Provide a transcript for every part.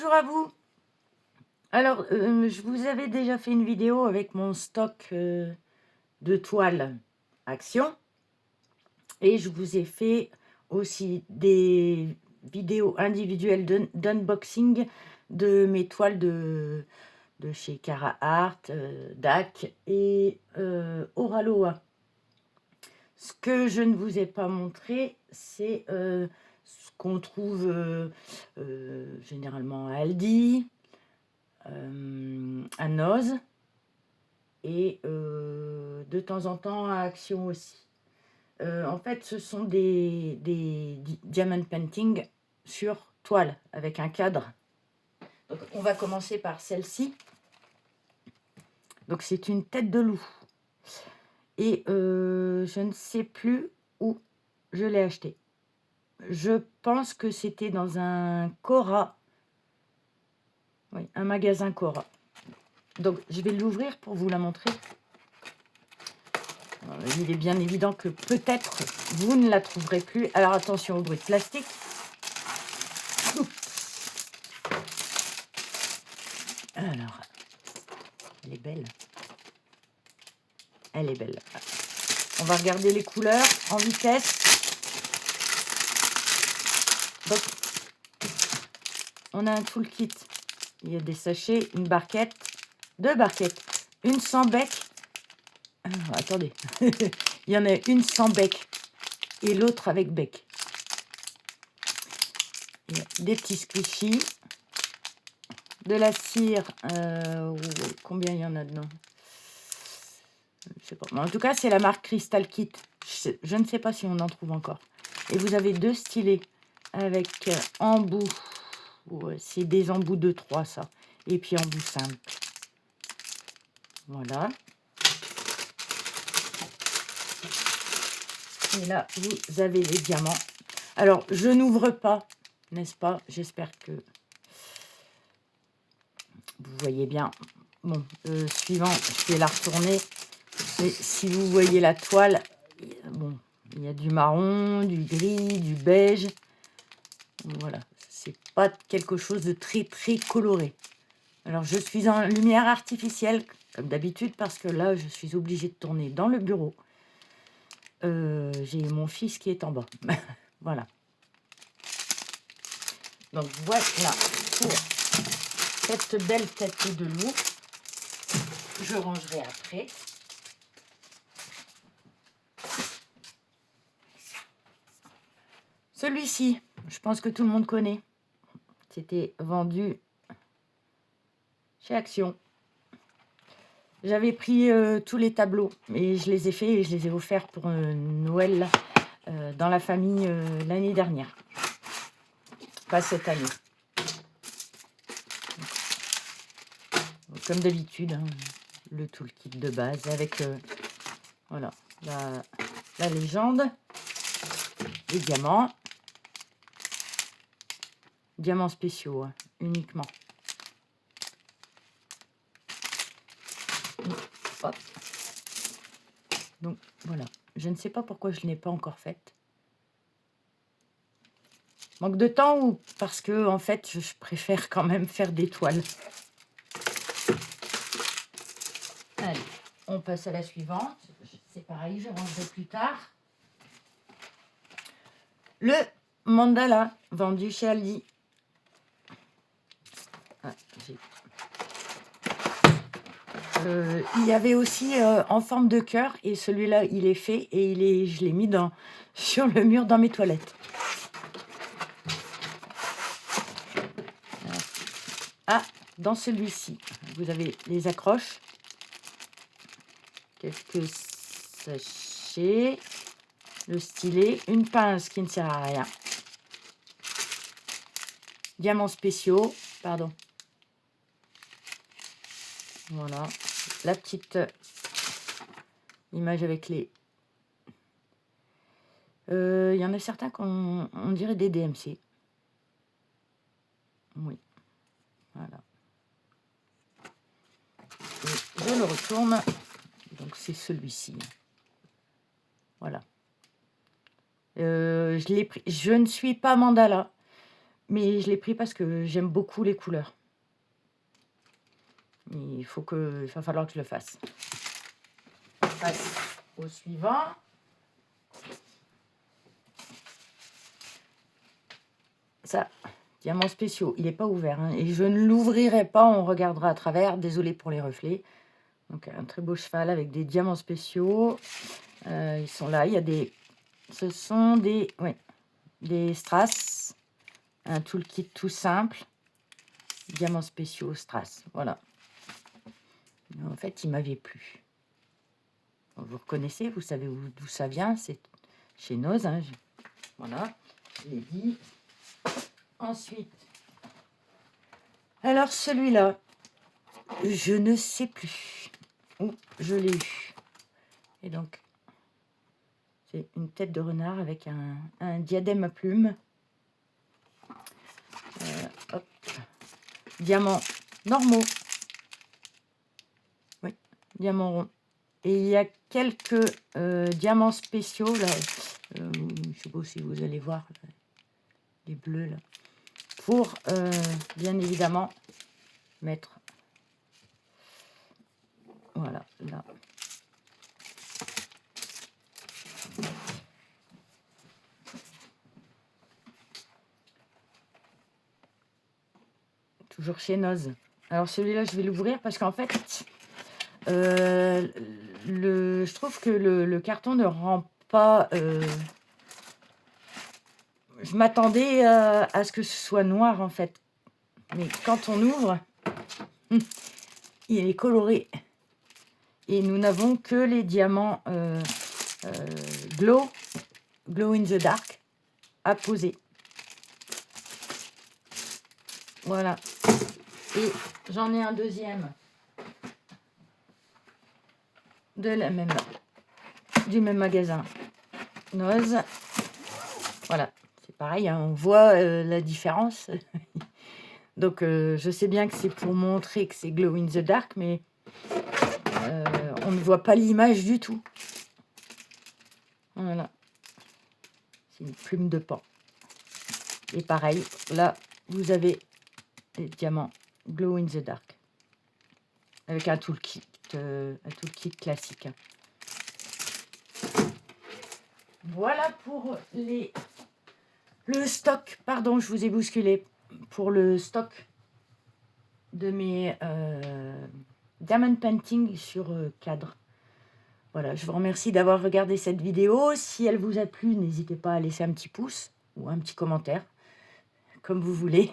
Bonjour à vous. Alors, je vous avais déjà fait une vidéo avec mon stock de toiles Action et je vous ai fait aussi des vidéos individuelles d'unboxing de mes toiles de chez Cara Art, DAC et Oraloa. Ce que je ne vous ai pas montré, c'est ce qu'on trouve généralement à Aldi, à Noz et de temps en temps à Action aussi. En fait, ce sont des diamond painting sur toile avec un cadre. Donc, on va commencer par celle-ci. Donc, c'est une tête de loup. Et je ne sais plus où je l'ai acheté. Je pense que c'était dans un Cora. Oui, un magasin Cora. Donc, je vais l'ouvrir pour vous la montrer. Il est bien évident que peut-être vous ne la trouverez plus. Alors, attention au bruit de plastique. Alors, elle est belle. Elle est belle. On va regarder les couleurs en vitesse. Donc, on a un toolkit. Il y a des sachets, une barquette, deux barquettes, une sans bec. Alors, attendez. Il y en a une sans bec et l'autre avec bec. Il y a des petits squishies. De la cire. Combien il y en a dedans? Je sais pas. Mais en tout cas, c'est la marque Crystal Kit. Je ne sais pas si on en trouve encore. Et vous avez deux stylets avec embout. Ouais, c'est des embouts de 3, ça. Et puis embout simple. Voilà. Et là, vous avez les diamants. Alors, je n'ouvre pas, n'est-ce pas? J'espère que vous voyez bien. Bon, suivant, je vais la retourner. Et si vous voyez la toile, bon, il y a du marron, du gris, du beige. Voilà, c'est pas quelque chose de très très coloré. Alors je suis en lumière artificielle comme d'habitude parce que là je suis obligée de tourner dans le bureau. J'ai mon fils qui est en bas. Voilà. Donc voilà pour cette belle tête de loup. Je rangerai après. Celui-ci, je pense que tout le monde connaît. C'était vendu chez Action. J'avais pris tous les tableaux et je les ai faits et je les ai offerts pour Noël dans la famille l'année dernière. Pas cette année. Donc, comme d'habitude, hein, le toolkit de base avec voilà, la légende, les diamants. Diamants spéciaux, hein, uniquement. Hop. Donc voilà, je ne sais pas pourquoi je ne l'ai pas encore faite. Manque de temps ou parce que en fait je préfère quand même faire des toiles. Allez, on passe à la suivante. C'est pareil, je rangerai plus tard. Le mandala vendu chez Aldi. Ah, il y avait aussi en forme de cœur et celui-là il est fait et je l'ai mis sur le mur dans mes toilettes. Ah, dans celui-ci, vous avez les accroches, quelques sachets, le stylet, une pince qui ne sert à rien, diamants spéciaux, pardon. Voilà, la petite image avec les... Il y en a certains qu'on dirait des DMC. Oui, voilà. Et je le retourne. Donc c'est celui-ci. Voilà. Je l'ai pris. Je ne suis pas mandala. Mais je l'ai pris parce que j'aime beaucoup les couleurs. Il va falloir que je le fasse. On passe au suivant. Ça, diamants spéciaux, il n'est pas ouvert. Hein, et je ne l'ouvrirai pas, on regardera à travers. Désolé pour les reflets. Donc un très beau cheval avec des diamants spéciaux. Ils sont là, il y a des... Ce sont des... Ouais, des strass. Un toolkit tout simple. Diamants spéciaux, strass. Voilà. Mais en fait, il m'avait plu. Vous reconnaissez, vous savez d'où ça vient. C'est chez Noz. Hein, voilà, je l'ai dit. Ensuite, alors celui-là, je ne sais plus où je l'ai eu. Et donc, c'est une tête de renard avec un diadème à plumes. Hop. Diamants normaux. Oui, diamants ronds. Et il y a quelques diamants spéciaux, là. Je ne sais pas si vous allez voir, là, les bleus, là. Pour, bien évidemment, mettre... Voilà, là. Toujours chez Noz. Alors celui-là, je vais l'ouvrir parce qu'en fait, je trouve que le carton ne rend pas... je m'attendais à ce que ce soit noir, en fait. Mais quand on ouvre, il est coloré. Et nous n'avons que les diamants glow in the dark à poser. Voilà. Et j'en ai un deuxième de la même, du même magasin. Noz. Voilà. C'est pareil, hein, on voit la différence. Donc, je sais bien que c'est pour montrer que c'est glow in the dark, mais on ne voit pas l'image du tout. Voilà. C'est une plume de pan. Et pareil, là, vous avez les diamants glow in the dark. Avec un toolkit classique. Voilà pour le stock. Pardon, je vous ai bousculé. Pour le stock de mes diamond painting sur cadre. Voilà, je vous remercie d'avoir regardé cette vidéo. Si elle vous a plu, n'hésitez pas à laisser un petit pouce ou un petit commentaire, comme vous voulez,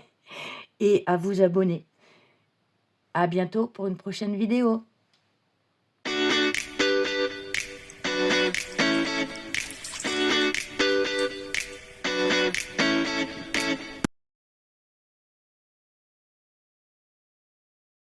et à vous abonner. À bientôt pour une prochaine vidéo.